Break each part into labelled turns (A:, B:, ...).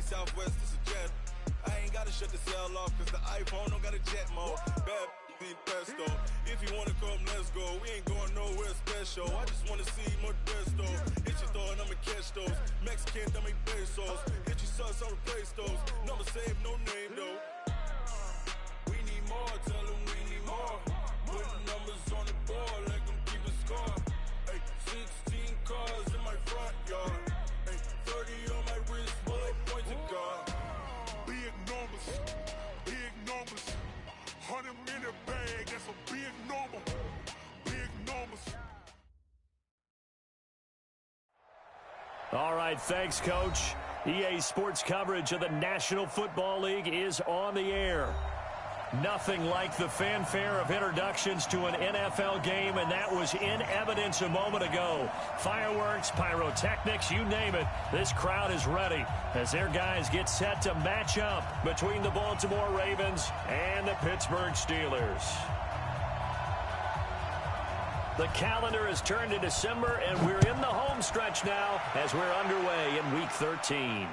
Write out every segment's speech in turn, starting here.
A: Southwest, it's a jet. I ain't gotta shut the cell off, cause the iPhone don't got a jet mode. Bad be pesto. If you wanna come, let's go. We ain't going nowhere special. I just wanna see more desto. Hit your throw and I'ma catch those. Mexican, dummy pesos. Hit your sus, I'll replace those. Number save, no name though. We need more, tell them we need more. Putting numbers on the board, let them keep a score. Ay, 16 cars in my front yard. Ay, 30 on my wrist, bullet pointed guard.
B: Big numbers, big numbers. 100 minute bag, that's a big number. Big numbers.
C: All right, thanks, Coach. EA Sports coverage of the National Football League is on the air. Nothing like the fanfare of introductions to an NFL game, and that was in evidence a moment ago. Fireworks, pyrotechnics, you name it. This crowd is ready as their guys get set to match up between the Baltimore Ravens and the Pittsburgh Steelers. The calendar has turned to December, and we're in the home stretch now as we're underway in Week 13.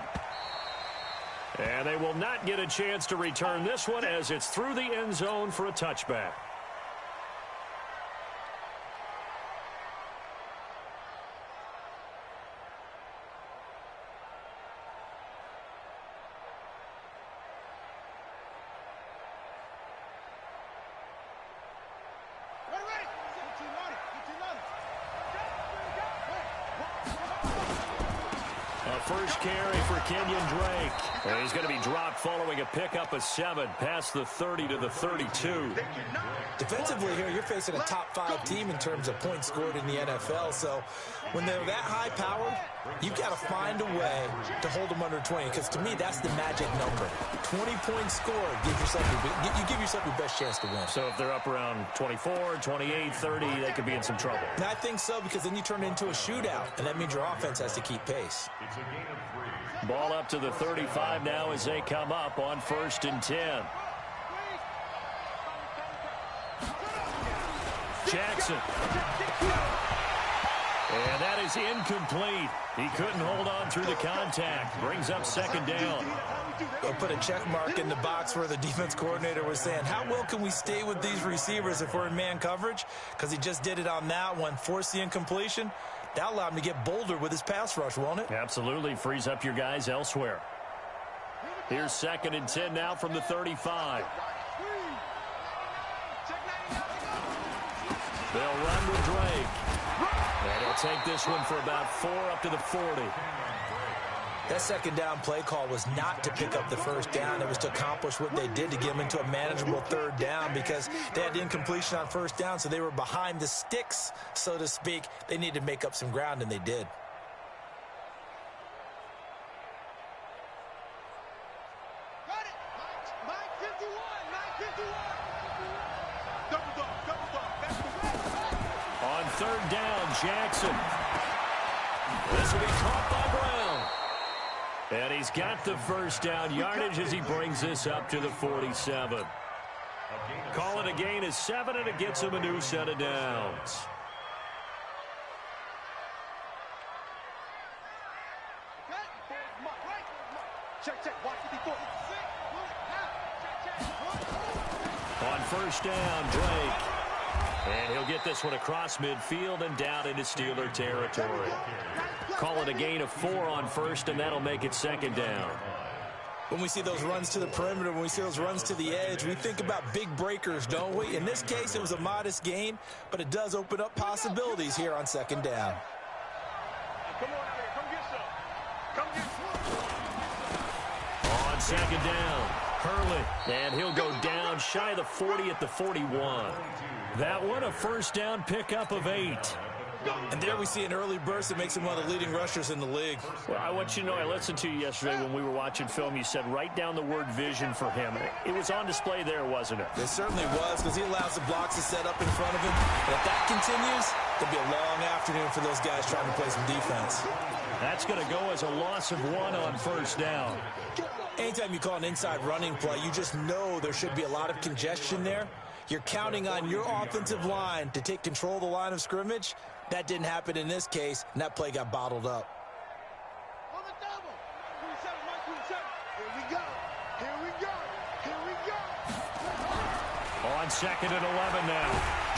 C: And they will not get a chance to return this one as it's through the end zone for a touchback. First carry for Kenyon Drake. And he's going to be dropped following a pickup of 7 past the 30 to the 32.
D: Defensively here, you're facing a top-5 team in terms of points scored in the NFL. So when they're that high-powered, you've got to find a way to hold them under 20. Because to me, that's the magic number. 20 points scored, you give yourself your best chance to win.
C: So if they're up around 24, 28, 30, they could be in some trouble.
D: And I think so, because then you turn it into a shootout, and that means your offense has to keep pace.
C: Ball up to the 35 now as they come up on 1st and 10. Jackson. And that is incomplete. He couldn't hold on through the contact. Brings up 2nd down.
D: They'll put a check mark in the box where the defense coordinator was saying, how well can we stay with these receivers if we're in man coverage? Because he just did it on that one, forced the incompletion. That'll allow him to get bolder with his pass rush, won't it?
C: Absolutely. Frees up your guys elsewhere. Here's 2nd and 10 now from the 35. They'll run with Drake. And he'll take this one for about 4 up to the 40.
D: That 2nd down play call was not to pick up the 1st down. It was to accomplish what they did to get them into a manageable 3rd down because they had incompletion on 1st down, so they were behind the sticks, so to speak. They needed to make up some ground, and they did.
C: On 3rd down, Jackson. This will be caught by Brown. And he's got the 1st down yardage as he brings this up to the 47. Call it a gain of 7, and it gets him a new set of downs. On 1st down, Drake. And he'll get this one across midfield and down into Steeler territory. Call it a gain of 4 on 1st, and that'll make it 2nd down.
D: When we see those runs to the perimeter, when we see those runs to the edge, we think about big breakers, don't we? In this case, it was a modest gain, but it does open up possibilities here on 2nd down.
B: Come on out here. Come get some.
C: On 2nd down, Hurley. And he'll go down shy of the 40 at the 41. That one, a 1st down pickup of 8.
D: And there we see an early burst that makes him one of the leading rushers in the league.
C: Well, I want you to know, I listened to you yesterday when we were watching film. You said write down the word vision for him. It was on display there, wasn't it?
D: It certainly was, because he allows the blocks to set up in front of him. And if that continues, there'll be a long afternoon for those guys trying to play some defense.
C: That's going to go as a loss of 1 on 1st down.
D: Anytime you call an inside running play, you just know there should be a lot of congestion there. You're counting on your offensive line to take control of the line of scrimmage. That didn't happen in this case, and that play got bottled up.
B: Here we go. Here we go. Here we go.
C: On 2nd and 11 now.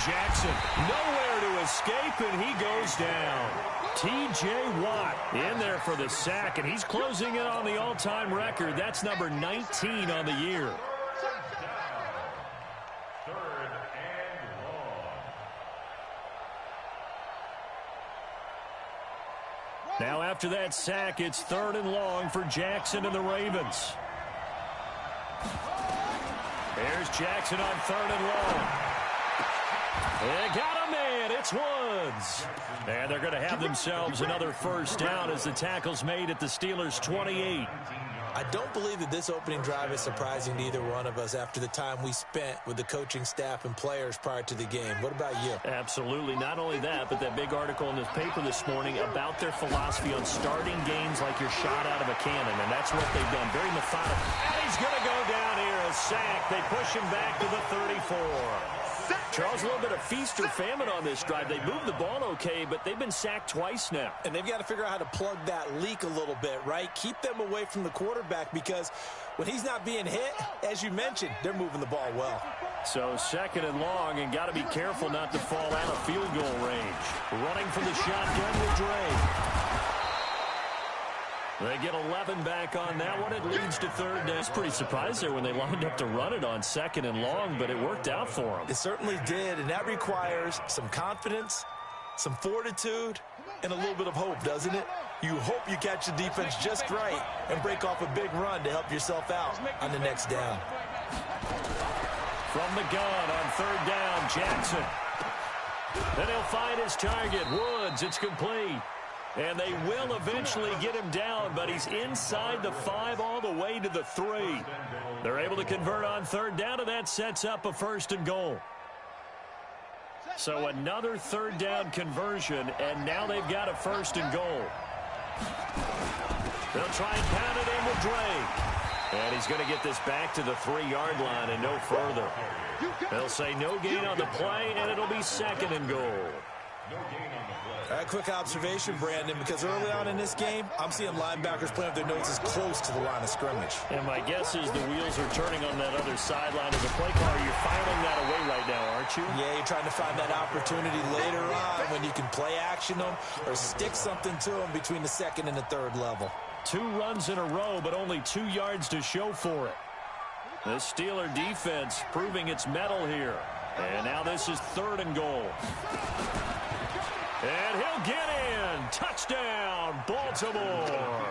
C: Jackson nowhere to escape, and he goes down. T.J. Watt in there for the sack, and he's closing in on the all-time record. That's number 19 on the year. Now after that sack, it's 3rd and long for Jackson and the Ravens. There's Jackson on 3rd and long. They got a man. It's Woods. And they're going to have themselves another first down as the tackle's made at the Steelers' 28.
D: I don't believe that this opening drive is surprising to either one of us after the time we spent with the coaching staff and players prior to the game. What about you?
C: Absolutely. Not only that, but that big article in this paper this morning about their philosophy on starting games like you're shot out of a cannon, and that's what they've done. Very methodical. And he's going to go down here, a sack. They push him back to the 34. Charles, a little bit of feast or famine on this drive. They moved the ball okay, but they've been sacked twice now.
D: And they've got to figure out how to plug that leak a little bit, right? Keep them away from the quarterback, because when he's not being hit, as you mentioned, they're moving the ball well.
C: So 2nd and long, and got to be careful not to fall out of field goal range. Running from the shotgun with Dre. They get 11 back on that one. It leads to 3rd down. I was pretty surprised there when they lined up to run it on 2nd and long, but it worked out for them.
D: It certainly did, and that requires some confidence, some fortitude, and a little bit of hope, doesn't it? You hope you catch the defense just right and break off a big run to help yourself out on the next down.
C: From the gun on 3rd down, Jackson. Then he'll find his target, Woods. It's complete. And they will eventually get him down, but he's inside the 5 all the way to the 3. They're able to convert on 3rd down, and that sets up a 1st and goal. So another 3rd down conversion, and now they've got a 1st and goal. They'll try and pound it in with Drake. And he's going to get this back to the 3-yard line and no further. They'll say no gain on the play, and it'll be 2nd and goal.
D: A quick observation, Brandon, because early on in this game, I'm seeing linebackers playing with their noses close to the line of scrimmage.
C: And my guess is the wheels are turning on that other sideline of the play caller. You're filing that away right now, aren't you?
D: Yeah, you're trying to find that opportunity later on when you can play action them or stick something to them between the 2nd and the 3rd level. 2
C: runs in a row, but only 2 yards to show for it. The Steeler defense proving its mettle here. And now this is 3rd and goal. And he'll get in. Touchdown, Baltimore.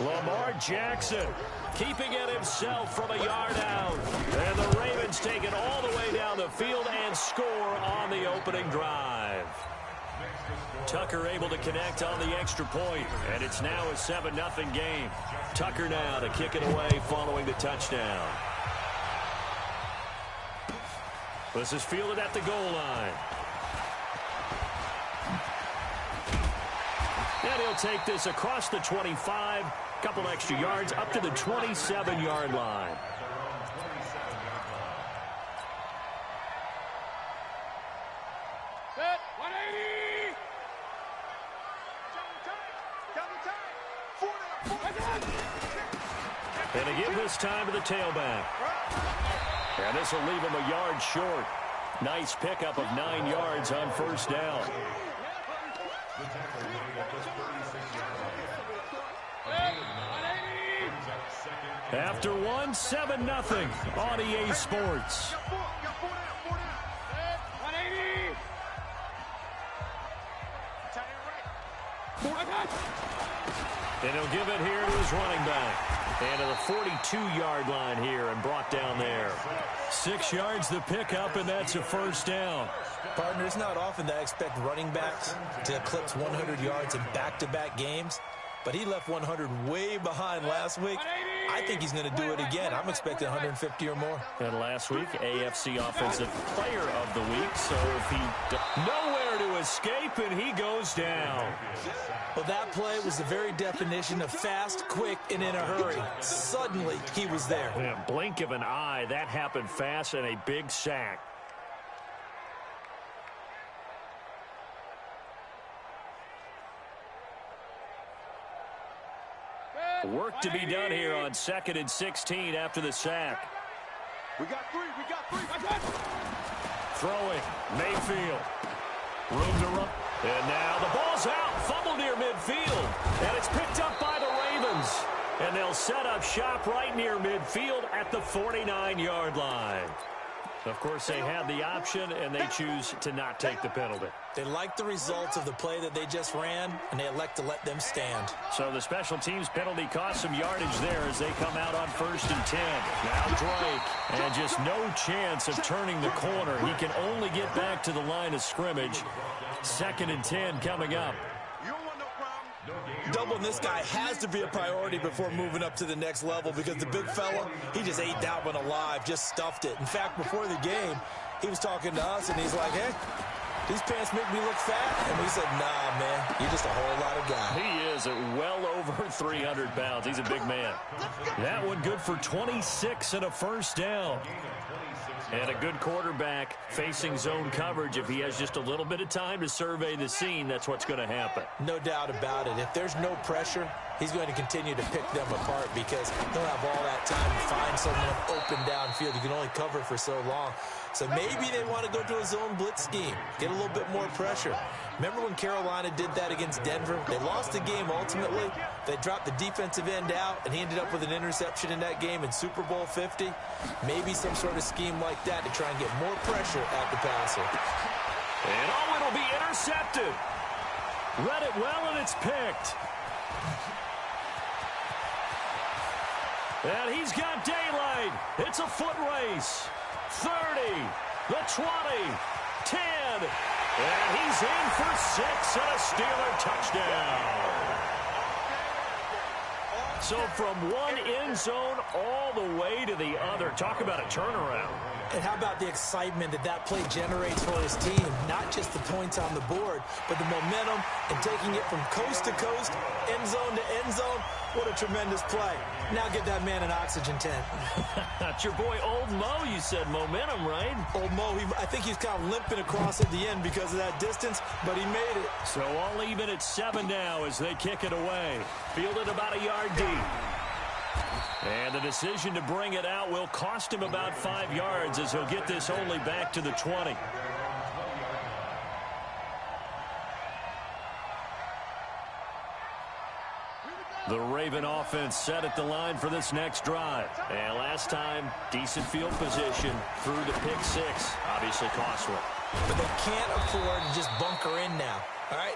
C: Lamar Jackson keeping it himself from a yard out. And the Ravens take it all the way down the field and score on the opening drive. Tucker able to connect on the extra point, and it's now a 7-0 game. Tucker now to kick it away following the touchdown. This is fielded at the goal line. And he'll take this across the 25, couple extra yards, up to the 27-yard line.
B: Set, 180.
C: And they give this time to the tailback. And this will leave him a yard short. Nice pickup of 9 yards on 1st down. After 1, 7-0 on EA Sports. And he'll give it here to his running back. And to the 42-yard line here and brought down there. 6 yards the pickup, and that's a 1st down.
D: Partner, it's not often that I expect running backs to eclipse 100 yards in back-to-back games, but he left 100 way behind last week. I think he's going to do it again. I'm expecting 150 or more.
C: And last week, AFC Offensive Player of the Week. So if he nowhere to escape, and he goes down.
D: Well, that play was the very definition of fast, quick, and in a hurry. Suddenly, he was there.
C: In a blink of an eye, that happened fast, and a big sack. Work to be done here on 2nd and 16 after the sack.
B: We got three.
C: Throwing, Mayfield. Room to run. And now the ball's out. Fumble near midfield. And it's picked up by the Ravens. And they'll set up shop right near midfield at the 49-yard line. Of course, they had the option, and they choose to not take the penalty.
D: They like the results of the play that they just ran, and they elect to let them stand.
C: So the special teams penalty cost some yardage there as they come out on 1st and 10. Now Drake, and just no chance of turning the corner. He can only get back to the line of scrimmage. 2nd and 10 coming up.
D: Doubling this guy has to be a priority before moving up to the next level because the big fella, he just ate that one alive, just stuffed it. In fact, before the game, he was talking to us, and he's like, hey, these pants make me look fat. And we said, nah, man, you're just a whole lot of guy.
C: He is at well over 300 pounds. He's a big man. That one good for 26 and a first down. And a good quarterback facing zone coverage. If he has just a little bit of time to survey the scene, that's what's going to happen.
D: No doubt about it. If there's no pressure, he's going to continue to pick them apart because he'll have all that time to find someone open downfield. You can only cover for so long. So maybe they want to go to a zone blitz scheme, get a little bit more pressure. Remember when Carolina did that against Denver? They lost the game ultimately. They dropped the defensive end out, and he ended up with an interception in that game in Super Bowl 50. Maybe some sort of scheme like that to try and get more pressure at the passer.
C: And oh, it'll be intercepted. Read it well, and it's picked. And he's got daylight. It's a foot race. 30, the 20, 10, and he's in for 6 and a Steeler touchdown. So from one end zone all the way to the other. Talk about a turnaround.
D: And how about the excitement that that play generates for his team? Not just the points on the board, but the momentum and taking it from coast to coast, end zone to end zone. What a tremendous play. Now get that man an oxygen tent.
C: That's your boy Old Mo, you said. Momentum, right?
D: Old Mo, I think he's kind of limping across at the end because of that distance, but he made it.
C: So all even at 7 now as they kick it away. Fielded about a yard deep. And the decision to bring it out will cost him about 5 yards as he'll get this only back to the 20. The Raven offense set at the line for this next drive. And last time, decent field position through the pick 6. Obviously costly.
D: But they can't afford to just bunker in now. All right,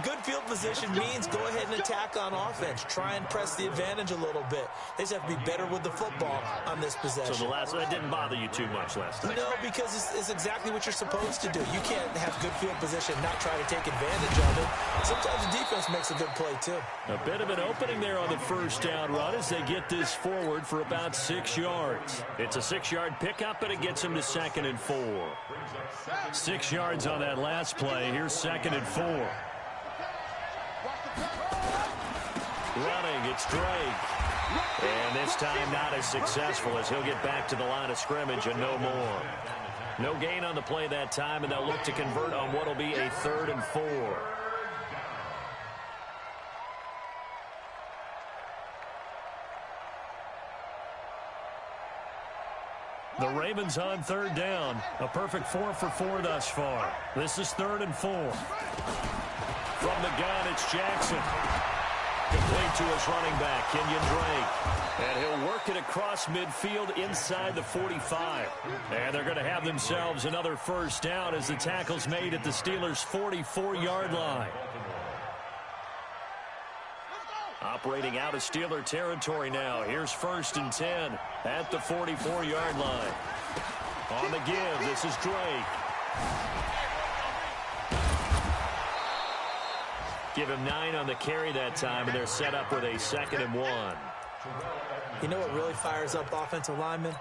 D: good field position means go ahead and attack on offense. Try and press the advantage a little bit. They just have to be better with the football on this possession.
C: So that didn't bother you too much last time?
D: No, because it's exactly what you're supposed to do. You can't have good field position and not try to take advantage of it. Sometimes the defense makes a good play, too.
C: A bit of an opening there on the first down run as they get this forward for about 6 yards. It's a 6-yard pickup, but it gets them to 2nd and 4. 6 yards on that last play. Here's 2nd and 4. Running, it's Drake. And this time not as successful as he'll get back to the line of scrimmage and no more. No gain on the play that time, and they'll look to convert on what will be a 3rd and 4. The Ravens on 3rd down. A perfect 4 for 4 thus far. This is 3rd and 4. From the gun, it's Jackson. Complete to his running back, Kenyon Drake. And he'll work it across midfield inside the 45. And they're going to have themselves another first down as the tackle's made at the Steelers' 44-yard line. Operating out of Steeler territory now. Here's 1st and 10 at the 44-yard line. On the give, this is Drake. Give him 9 on the carry that time, and they're set up with a 2nd and 1.
D: You know what really fires up offensive linemen?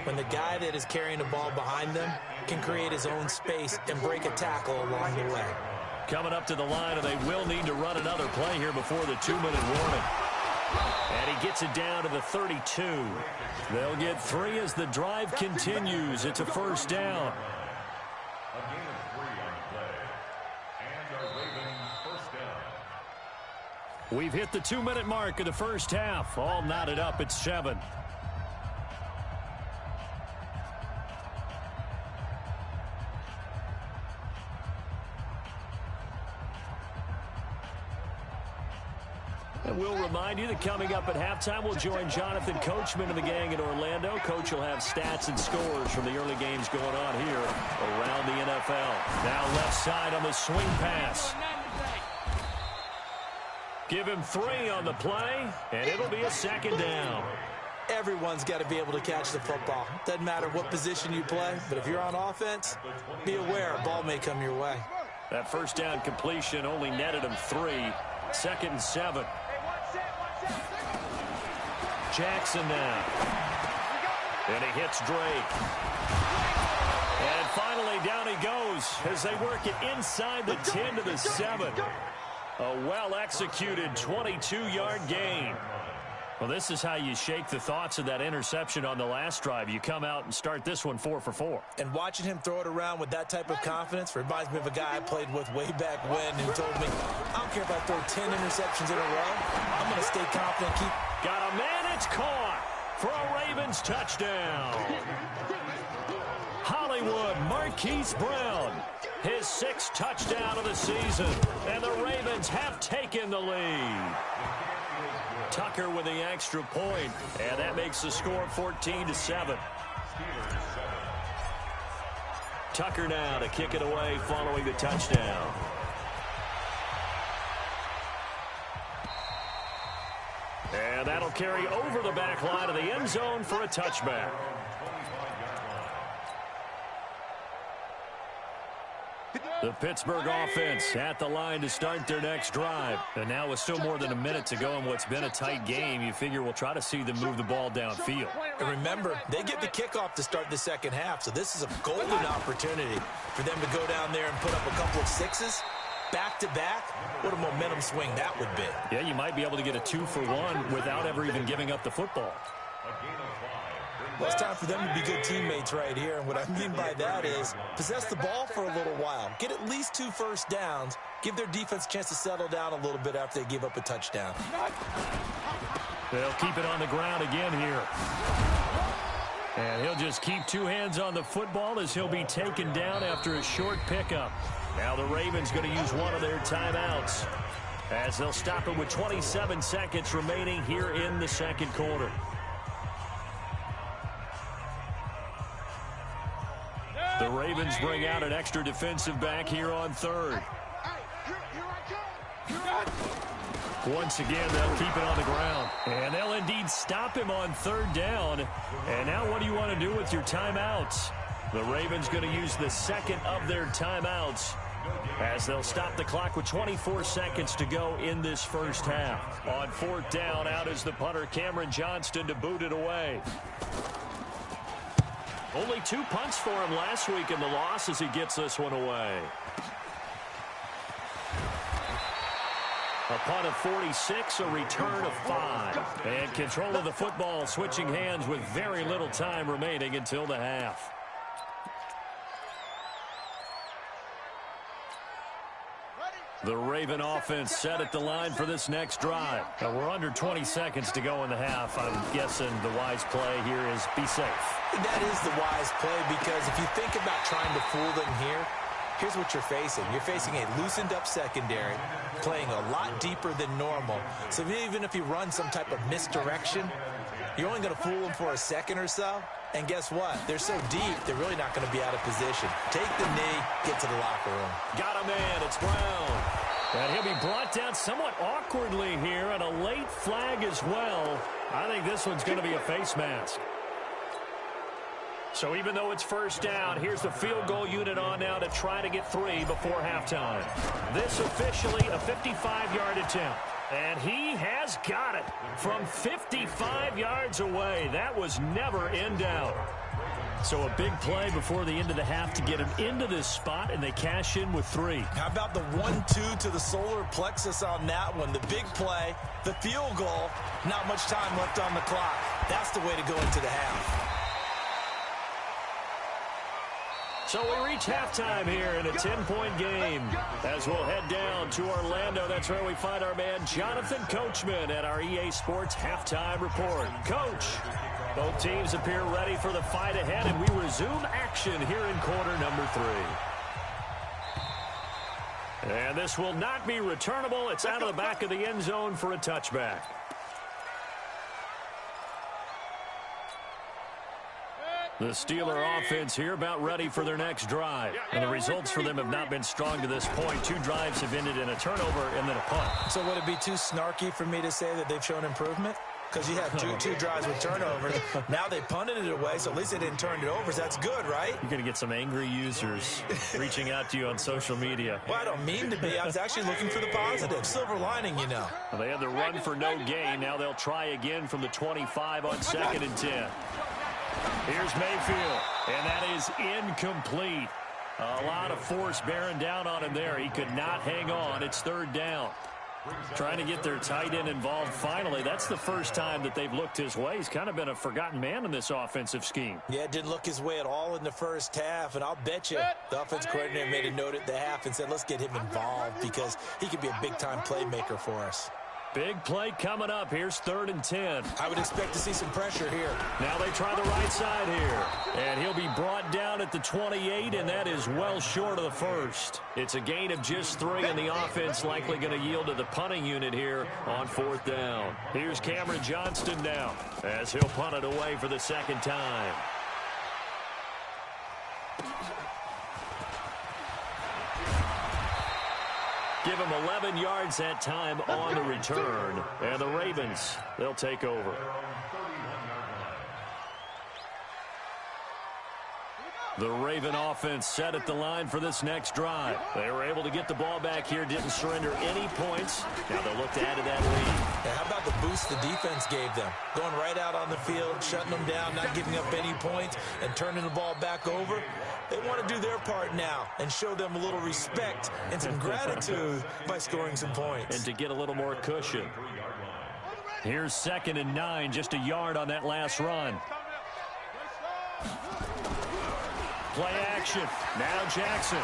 D: When the guy that is carrying the ball behind them can create his own space and break a tackle along the way.
C: Coming up to the line, and they will need to run another play here before the 2-minute warning. And he gets it down to the 32. They'll get 3 as the drive continues. It's a first down. We've hit the 2-minute mark of the first half. All knotted up at 7. And we'll remind you that coming up at halftime, we'll join Jonathan Coachman and the gang in Orlando. Coach will have stats and scores from the early games going on here around the NFL. Now left side on the swing pass. Give him 3 on the play, and it'll be a second down.
D: Everyone's got to be able to catch the football. Doesn't matter what position you play, but if you're on offense, be aware a ball may come your way.
C: That first down completion only netted him 3. 2nd and 7. Jackson now. And he hits Drake. And finally down he goes as they work it inside the 10 to the 7. A well-executed 22-yard gain. Well, this is how you shake the thoughts of that interception on the last drive. You come out and start this one 4 for 4.
D: And watching him throw it around with that type of confidence reminds me of a guy I played with way back when who told me, I don't care if I throw 10 interceptions in a row. I'm going to stay confident.
C: Got a man. It's caught for a Ravens touchdown. Hollywood Marquise Brown. His 6th touchdown of the season. And the Ravens have taken the lead. Tucker with the extra point, and that makes the score 14-7. Tucker now to kick it away following the touchdown. And that'll carry over the back line of the end zone for a touchback. The Pittsburgh offense at the line to start their next drive. And now with still more than a minute to go in what's been a tight game, you figure we'll try to see them move the ball downfield.
D: And remember, they get the kickoff to start the second half, so this is a golden opportunity for them to go down there and put up a couple of 6s. Back-to-back, what a momentum swing that would be.
C: Yeah, you might be able to get a 2-for-1 without ever even giving up the football.
D: Well, it's time for them to be good teammates right here. And what I mean by that is possess the ball for a little while. Get at least 2 first downs. Give their defense a chance to settle down a little bit after they give up a touchdown.
C: They'll keep it on the ground again here. And he'll just keep 2 hands on the football as he'll be taken down after a short pickup. Now the Ravens going to use one of their timeouts as they'll stop it with 27 seconds remaining here in the second quarter. The Ravens bring out an extra defensive back here on 3rd. Once again, they'll keep it on the ground. And they'll indeed stop him on 3rd down. And now what do you want to do with your timeouts? The Ravens going to use the 2nd of their timeouts as they'll stop the clock with 24 seconds to go in this first half. On 4th down, out is the punter Cameron Johnston to boot it away. Only 2 punts for him last week in the loss as he gets this one away. A punt of 46, a return of 5. And control of the football switching hands with very little time remaining until the half. The Raven offense set at the line for this next drive. Now we're under 20 seconds to go in the half. I'm guessing the wise play here is be safe.
D: That is the wise play because if you think about trying to fool them here, here's what you're facing. You're facing a loosened up secondary, playing a lot deeper than normal. So even if you run some type of misdirection, you're only going to fool them for a second or so. And guess what? They're so deep, they're really not going to be out of position. Take the knee, get to the locker room.
C: Got a man, it's Brown. And he'll be brought down somewhat awkwardly here, and a late flag as well. I think this one's going to be a face mask. So even though it's first down, here's the field goal unit on now to try to get 3 before halftime. This officially a 55-yard attempt. And he has got it from 55 yards away. That was never in doubt. So a big play before the end of the half to get him into this spot, and they cash in with 3.
D: How about the 1-2 to the solar plexus on that one? The big play, the field goal, not much time left on the clock. That's the way to go into the half.
C: So we reach halftime here in a 10-point game. As we'll head down to Orlando, that's where we find our man Jonathan Coachman at our EA Sports Halftime Report. Coach, both teams appear ready for the fight ahead, and we resume action here in quarter number 3. And this will not be returnable. It's out of the back of the end zone for a touchback. The Steeler offense here about ready for their next drive. And the results for them have not been strong to this point. 2 drives have ended in a turnover and then a punt.
D: So would it be too snarky for me to say that they've shown improvement? Because you have two drives with turnovers. Now they punted it away, so at least they didn't turn it over. So that's good, right?
C: You're going to get some angry users reaching out to you on social media.
D: Well, I don't mean to be. I was actually looking for the positive. Silver lining, you know.
C: Well, they had the run for no gain. Now they'll try again from the 25 on 2nd and 10. Here's Mayfield, and that is incomplete. A lot of force bearing down on him there. He could not hang on. It's 3rd down. Trying to get their tight end involved finally. That's the first time that they've looked his way. He's kind of been a forgotten man in this offensive scheme.
D: Yeah, it didn't look his way at all in the first half, and I'll bet you the offense coordinator made a note at the half and said, let's get him involved because he could be a big-time playmaker for us.
C: Big play coming up. Here's 3rd and 10.
D: I would expect to see some pressure here.
C: Now they try the right side here. And he'll be brought down at the 28, and that is well short of the first. It's a gain of just 3, and the offense likely going to yield to the punting unit here on 4th down. Here's Cameron Johnston now as he'll punt it away for the 2nd time. Give him 11 yards that time on the return. And the Ravens, they'll take over. The Raven offense set at the line for this next drive. They were able to get the ball back here, didn't surrender any points. Now they'll look to add to that lead.
D: Yeah, how about the boost the defense gave them? Going right out on the field, shutting them down, not giving up any points, and turning the ball back over. They want to do their part now and show them a little respect and some gratitude by scoring some points.
C: And to get a little more cushion. Here's 2nd and 9, just a yard on that last run. Play action. Now Jackson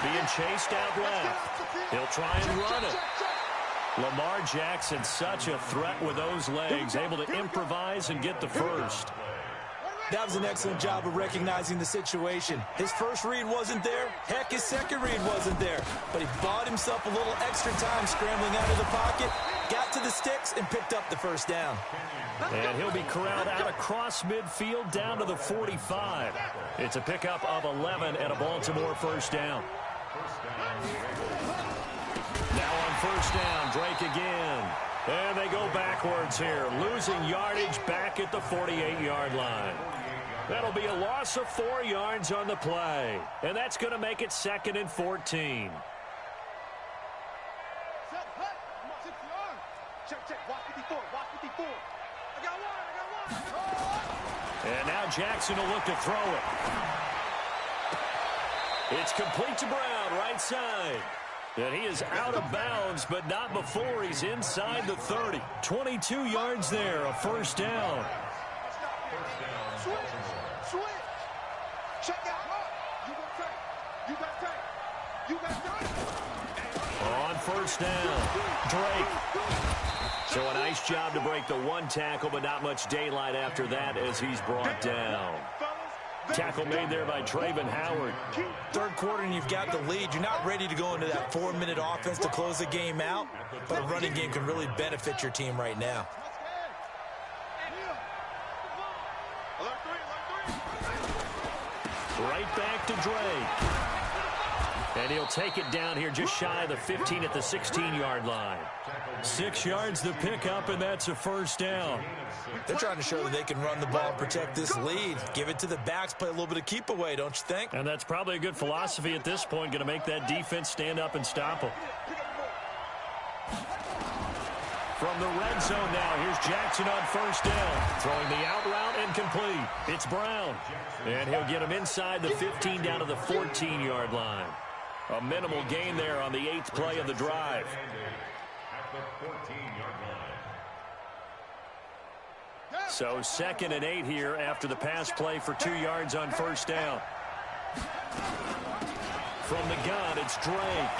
C: being chased out left. He'll try and run it. Lamar Jackson, such a threat with those legs, able to improvise and get the first.
D: That was an excellent job of recognizing the situation. His first read wasn't there. Heck, his second read wasn't there. But he bought himself a little extra time scrambling out of the pocket, got to the sticks, and picked up the first down.
C: And he'll be corralled out across midfield down to the 45. It's a pickup of 11 and a Baltimore first down. Now on first down, Drake again. And they go backwards here, losing yardage back at the 48-yard line. That'll be a loss of 4 yards on the play. And that's going to make it 2nd and 14. And now Jackson will look to throw it. It's complete to Brown, right side. And he is out of bounds, but not before he's inside the 30. 22 yards there, a first down. On first down, Drake. So a nice job to break the 1 tackle, but not much daylight after that as he's brought down. Tackle made there by Travon Howard.
D: Third quarter and you've got the lead. You're not ready to go into that 4-minute offense to close the game out, but a running game can really benefit your team right now.
C: Right back to Drake. And he'll take it down here just shy of the 15 at the 16-yard line. 6 yards to pick up, and that's a first down.
D: They're trying to show that they can run the ball and protect this lead. Give it to the backs, play a little bit of keep away, don't you think?
C: And that's probably a good philosophy at this point, going to make that defense stand up and stop them. From the red zone now, here's Jackson on first down. Throwing the out route and complete. It's Brown. And he'll get him inside the 15 down to the 14-yard line. A minimal gain there on the 8th play of the drive. So 2nd and 8 here after the pass play for 2 yards on first down. From the gun, it's Drake.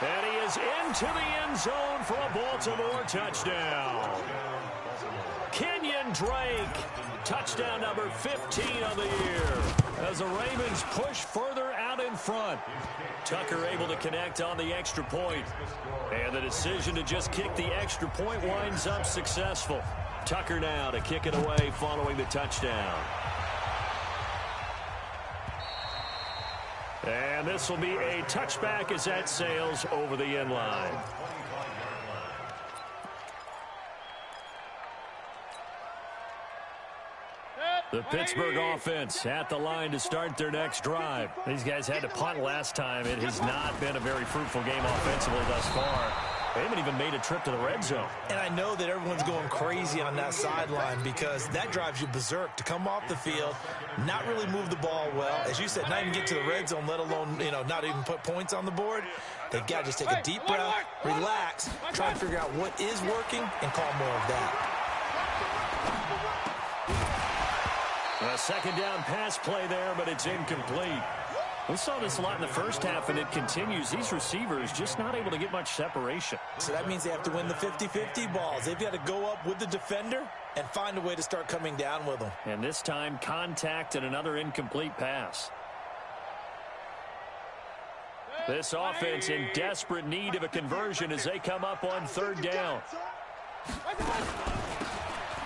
C: And he is into the end zone for a Baltimore touchdown. Kenyon Drake, touchdown number 15 of the year, as the Ravens push further out in front. Tucker able to connect on the extra point. And the decision to just kick the extra point winds up successful. Tucker now to kick it away following the touchdown. And this will be a touchback as that sails over the end line. The Pittsburgh offense at the line to start their next drive. These guys had to punt last time. It has not been a very fruitful game offensively thus far. They haven't even made a trip to the red zone.
D: And I know that everyone's going crazy on that sideline because that drives you berserk to come off the field, not really move the ball well. As you said, not even get to the red zone, let alone, not even put points on the board. They've got to just take a deep breath, relax, try and figure out what is working, and call more of that.
C: A second down pass play there, but it's incomplete. We saw this a lot in the first half, and it continues. These receivers just not able to get much separation.
D: So that means they have to win the 50-50 balls. They've got to go up with the defender and find a way to start coming down with them.
C: And this time, contact and another incomplete pass. This offense in desperate need of a conversion as they come up on third down.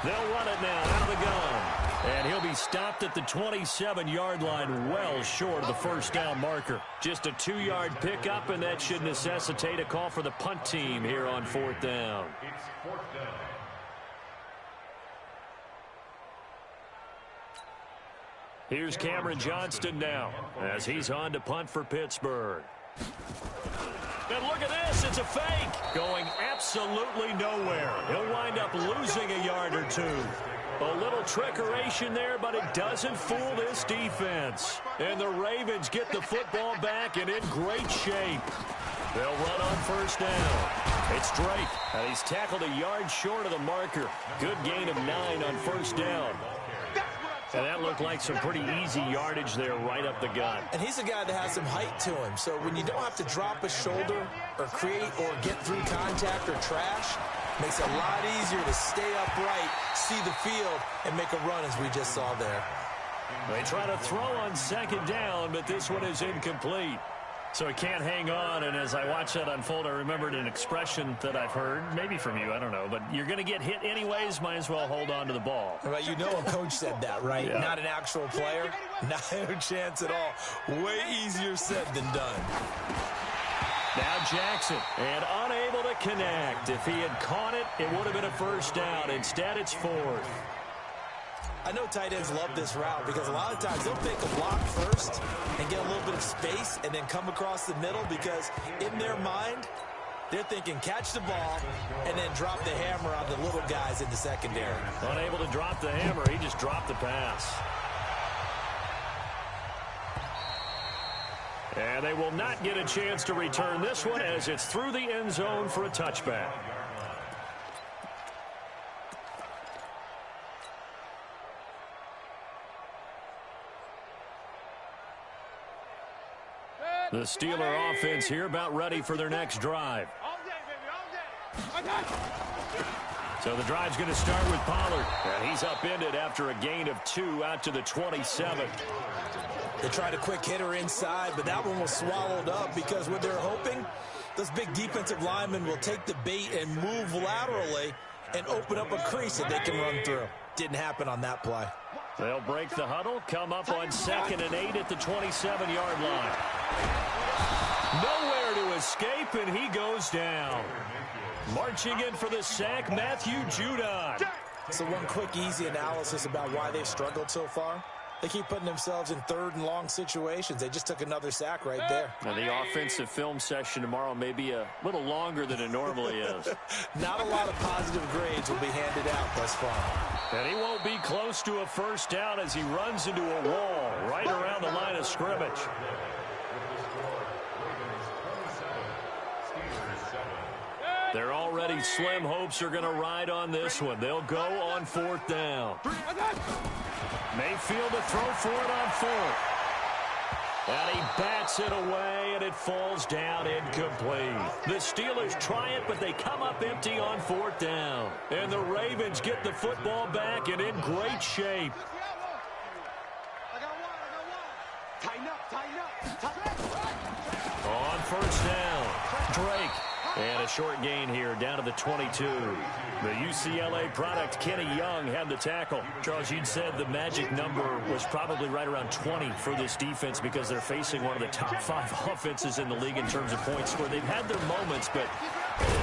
C: They'll run it now out of the gun. And he'll be stopped at the 27-yard line, well short of the first down marker. Just a 2-yard pickup, and that should necessitate a call for the punt team here on fourth down. Here's Cameron Johnston now as he's on to punt for Pittsburgh. And look at this, it's a fake. Going absolutely nowhere. He'll wind up losing a yard or two. A little trickeration there, but it doesn't fool this defense. And the Ravens get the football back and in great shape. They'll run on first down. It's Drake, and he's tackled a yard short of the marker. Good gain of 9 on first down. And that looked like some pretty easy yardage there right up the gut.
D: And he's a guy that has some height to him. So when you don't have to drop a shoulder or create or get through contact or trash, makes it a lot easier to stay upright, see the field, and make a run as we just saw there.
C: They try to throw on second down, but this one is incomplete. So he can't hang on, and as I watch that unfold, I remembered an expression that I've heard, maybe from you, I don't know, but you're going to get hit anyways, might as well hold on to the ball.
D: Well, a coach said that, right? Yeah. Not an actual player. Not a chance at all. Way easier said than done.
C: Now Jackson, and unable to connect. If he had caught it, it would have been a first down. Instead, it's fourth.
D: I know tight ends love this route because a lot of times they'll pick a block first and get a little bit of space and then come across the middle because in their mind, they're thinking catch the ball and then drop the hammer on the little guys in the secondary.
C: Unable to drop the hammer, he just dropped the pass. And they will not get a chance to return this one as it's through the end zone for a touchback. The Steeler offense here about ready for their next drive. So the drive's going to start with Pollard. And he's upended after a gain of 2 out to the 27.
D: They tried a quick hitter inside, but that one was swallowed up because what they're hoping, those big defensive linemen will take the bait and move laterally and open up a crease that they can run through. Didn't happen on that play.
C: They'll break the huddle, come up on 2nd and 8 at the 27-yard line. Nowhere to escape, and he goes down. Marching in for the sack, Matthew Judon.
D: So one quick, easy analysis about why they've struggled so far. They keep putting themselves in 3rd and long situations. They just took another sack right there.
C: Now the offensive film session tomorrow may be a little longer than it normally is.
D: Not a lot of positive grades will be handed out thus far.
C: And he won't be close to a first down as he runs into a wall right around the line of scrimmage. Their already slim hopes are going to ride on this one. They'll go on 4th down. Mayfield to throw for it on 4th. And he bats it away, and it falls down incomplete. The Steelers try it, but they come up empty on 4th down. And the Ravens get the football back and in great shape. On 1st down, Drake. And a short gain here down to the 22. The UCLA product, Kenny Young, had the tackle. Charles, you'd said the magic number was probably right around 20 for this defense because they're facing one of the top 5 offenses in the league in terms of points scored. They've had their moments, but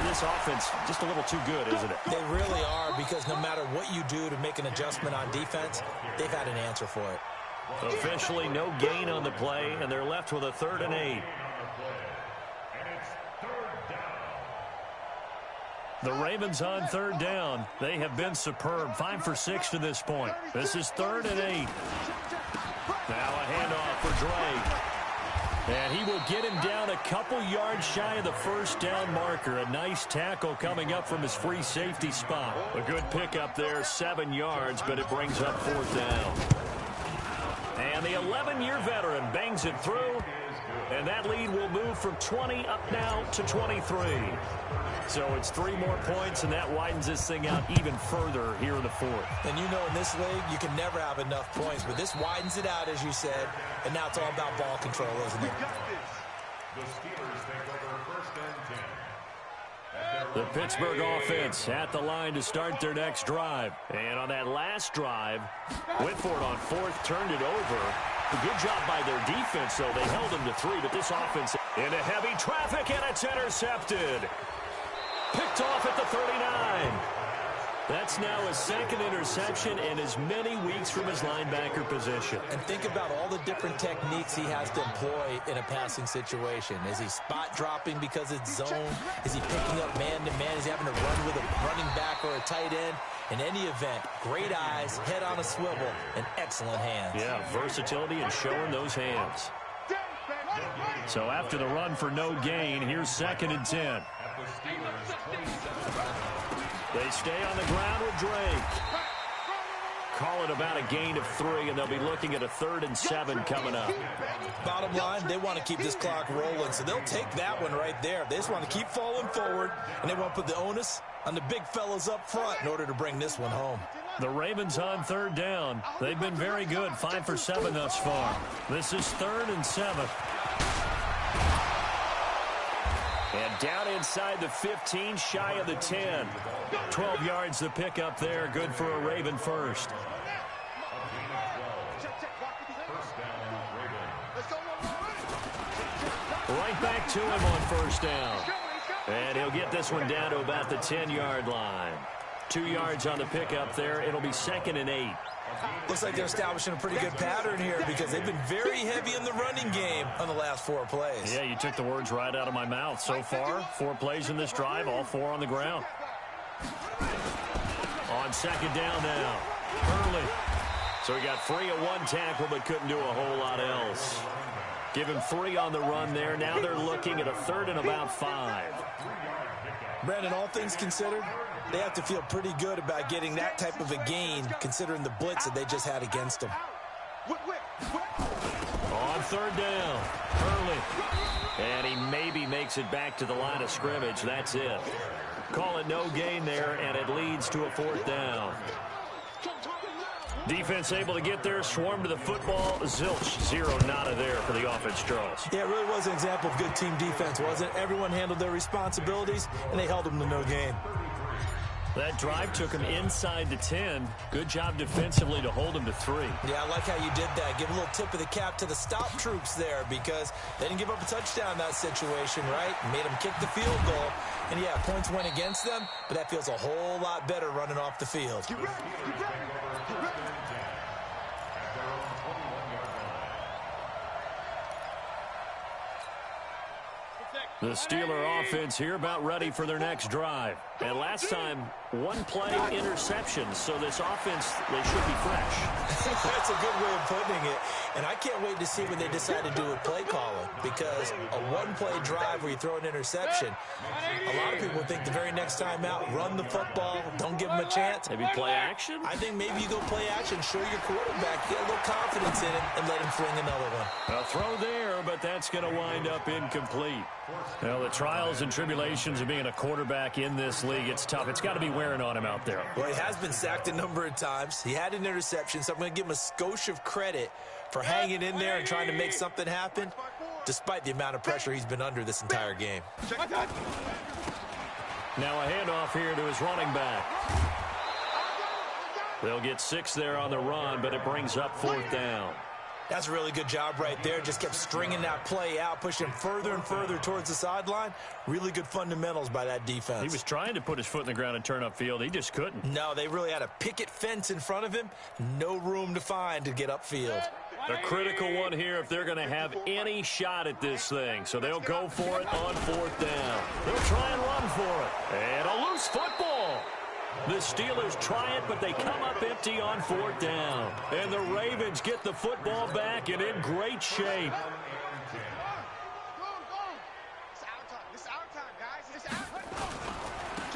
C: this offense just a little too good, isn't it?
D: They really are, because no matter what you do to make an adjustment on defense, they've had an answer for it.
C: Officially no gain on the play, and they're left with a 3rd and 8. The Ravens on 3rd down. They have been superb. 5 for 6 to this point. This is 3rd and 8. Now a handoff for Drake. And he will get him down a couple yards shy of the 1st down marker. A nice tackle coming up from his free safety spot. A good pickup there, 7 yards, but it brings up 4th down. And the 11-year veteran bangs it through. And that lead will move from 20 up now to 23. So it's 3 more points, and that widens this thing out even further here in the 4th.
D: And you know, in this league, you can never have enough points, but this widens it out, as you said, and now it's all about ball control, isn't it?
B: The Steelers take over 1st and 10.
C: The Pittsburgh offense at the line to start their next drive. And on that last drive, Whitford on 4th turned it over. A good job by their defense, though. They held them to 3, but this offense into heavy traffic, and it's intercepted. Picked off at the 39. That's now his 2nd interception and as many weeks from his linebacker position.
D: And think about all the different techniques he has to employ in a passing situation. Is he spot dropping because it's zone? Is he picking up man-to-man? Is he having to run with a running back or a tight end? In any event, great eyes, head on a swivel, and excellent hands.
C: Yeah, versatility and showing those hands. So after the run for no gain, here's 2nd and 10. They stay on the ground with Drake. Call it about a gain of 3, and they'll be looking at a 3rd and 7 coming up.
D: Bottom line, they want to keep this clock rolling, so they'll take that one right there. They just want to keep falling forward, and they want to put the onus on the big fellas up front in order to bring this one home.
C: The Ravens on 3rd down. They've been very good, 5 for 7 thus far. This is 3rd and 7. And down inside the 15, shy of the 10. 12 yards the pickup there, good for a Raven first. Right back to him on 1st down. And he'll get this one down to about the 10-yard line. 2 yards on the pickup there. It'll be 2nd and 8.
D: Looks like they're establishing a pretty good pattern here because they've been very heavy in the running game on the last 4 plays.
C: Yeah, you took the words right out of my mouth. So far, 4 plays in this drive, all 4 on the ground. On 2nd down now, Hurley. So he got free of 1 tackle but couldn't do a whole lot else. Give him 3 on the run there. Now they're looking at a 3rd and about 5.
D: Brandon, all things considered, they have to feel pretty good about getting that type of a gain considering the blitz that they just had against them.
C: On 3rd down, Hurley. And he maybe makes it back to the line of scrimmage. That's it. Call it no gain there, and it leads to a 4th down. Defense able to get there, swarm to the football. Zilch, 0 nada there for the offense, Charles.
D: Yeah, it really was an example of good team defense, wasn't it? Everyone handled their responsibilities, and they held them to no gain.
C: That drive took him inside the 10. Good job defensively to hold him to 3.
D: Yeah, I like how you did that. Give a little tip of the cap to the stop troops there because they didn't give up a touchdown in that situation, right? Made them kick the field goal. And, yeah, points went against them, but that feels a whole lot better running off the field.
C: The Steeler offense here about ready for their next drive. And last time, one-play interceptions, so this offense, they should be fresh.
D: That's a good way of putting it. And I can't wait to see when they decide to do a play calling, because a one-play drive where you throw an interception, a lot of people think the very next time out, run the football, don't give them a chance.
C: Maybe play action?
D: I think maybe you go play action, show your quarterback, get a little confidence in it, and let him fling another one.
C: A throw there, but that's going to wind up incomplete. Well, the trials and tribulations of being a quarterback in this league, it's tough. It's got to be wearing on him out there.
D: Well, he has been sacked a number of times. He had an interception, so I'm going to give him a skosh of credit for hanging in there and trying to make something happen, despite the amount of pressure he's been under this entire game.
C: Now a handoff here to his running back. They'll get 6 there on the run, but it brings up 4th down.
D: That's a really good job right there. Just kept stringing that play out, pushing him further and further towards the sideline. Really good fundamentals by that defense.
C: He was trying to put his foot in the ground and turn upfield. He just couldn't.
D: No, they really had a picket fence in front of him. No room to find to get upfield.
C: A critical one here if they're going to have any shot at this thing. So they'll go for it on 4th down. They'll try and run for it. And a loose football. The Steelers try it, but they come up empty on 4th down. And the Ravens get the football back and in great shape.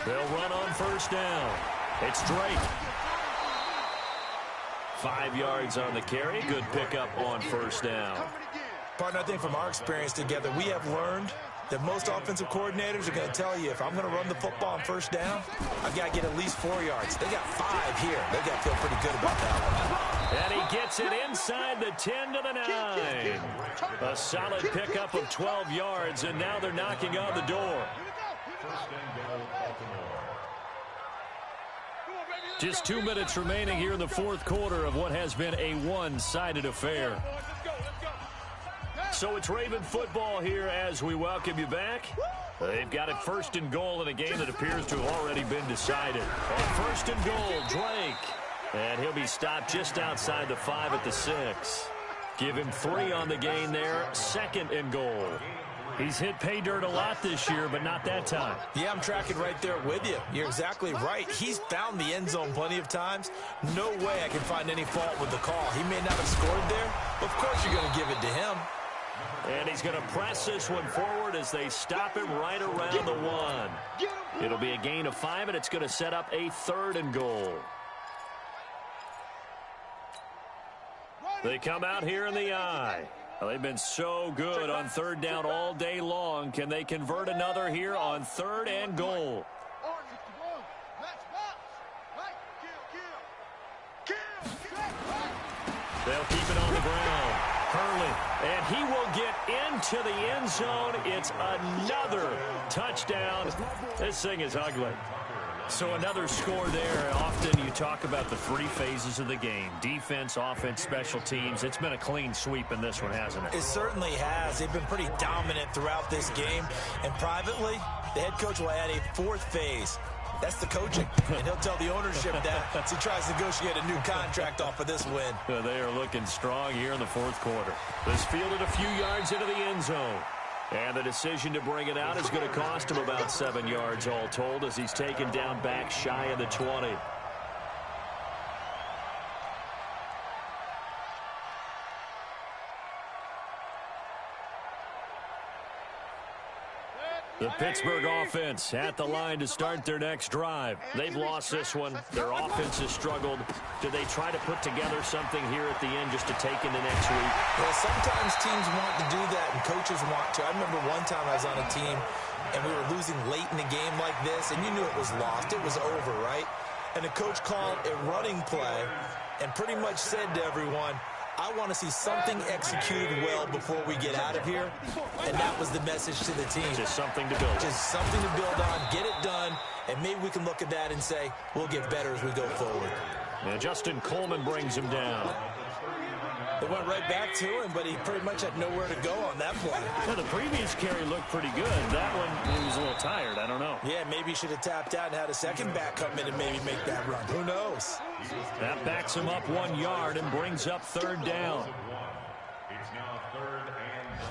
C: They'll run on 1st down. It's Drake. 5 yards on the carry. Good pickup on 1st down.
D: Partner, I think from our experience together, we have learned that most offensive coordinators are going to tell you, if I'm going to run the football on 1st down, I've got to get at least 4 yards. They got 5 here. They got to feel pretty good about that one.
C: And he gets it inside the 10 to the 9. A solid pickup of 12 yards, and now they're knocking on the door. Just 2 minutes remaining here in the 4th quarter of what has been a one-sided affair. So it's Raven football here as we welcome you back. They've got it 1st and goal in a game that appears to have already been decided. On 1st and goal, Drake. And he'll be stopped just outside the 5 at the 6. Give him 3 on the gain there. 2nd and goal. He's hit pay dirt a lot this year, but not that time.
D: Yeah, I'm tracking right there with you. You're exactly right. He's found the end zone plenty of times. No way I can find any fault with the call. He may not have scored there, but of course you're going to give it to him.
C: And he's going to press this one forward as they stop him right around the 1. It'll be a gain of 5, and it's going to set up a 3rd and goal. They come out here in the eye. Well, they've been so good on 3rd down all day long. Can they convert another here on 3rd and goal? They'll keep it on the ground. Hurley, and he will get into the end zone. It's another touchdown. This thing is ugly. So another score there. Often you talk about the 3 phases of the game. Defense, offense, special teams. It's been a clean sweep in this one, hasn't it?
D: It certainly has. They've been pretty dominant throughout this game. And privately, the head coach will add a 4th phase. That's the coaching. And he'll tell the ownership that as he tries to negotiate a new contract off of this win.
C: They are looking strong here in the 4th quarter. This fielded a few yards into the end zone. And the decision to bring it out is going to cost him about 7 yards all told as he's taken down back shy of the 20. The Pittsburgh offense at the line to start their next drive. They've lost this one. Their offense has struggled. Do they try to put together something here at the end just to take into next week?
D: Well, sometimes teams want to do that and coaches want to. I remember one time I was on a team and we were losing late in a game like this, and you knew it was lost. It was over, right? And the coach called a running play and pretty much said to everyone, I want to see something executed well before we get out of here. And that was the message to the team.
C: Just something to build.
D: Just something to build on, get it done, and maybe we can look at that and say, we'll get better as we go forward.
C: And Justin Coleman brings him down.
D: They went right back to him, but he pretty much had nowhere to go on that play.
C: Yeah, the previous carry looked pretty good. That one, he was a little tired. I don't know.
D: Yeah, maybe he should have tapped out and had a second back come in and maybe make that run. Who knows?
C: That backs him up 1 yard and brings up 3rd down.
B: It's now 3rd and 9.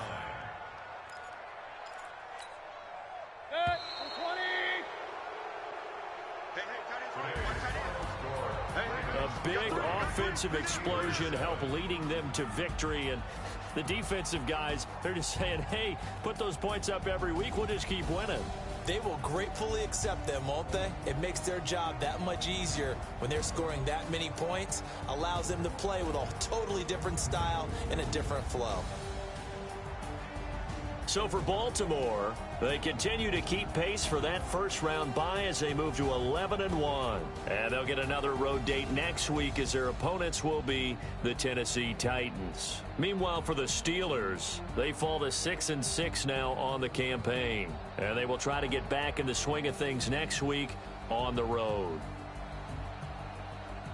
C: big offensive explosion help leading them to victory. And the defensive guys, they're just saying, hey, put those points up every week. We'll just keep winning.
D: They will gratefully accept them, won't they? It makes their job that much easier when they're scoring that many points. Allows them to play with a totally different style and a different flow.
C: So for Baltimore, they continue to keep pace for that first-round bye as they move to 11-1. And they'll get another road date next week as their opponents will be the Tennessee Titans. Meanwhile, for the Steelers, they fall to 6-6 now on the campaign. And they will try to get back in the swing of things next week on the road.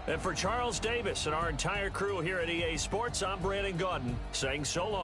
C: And for Charles Davis and our entire crew here at EA Sports, I'm Brandon Gaudin saying so long.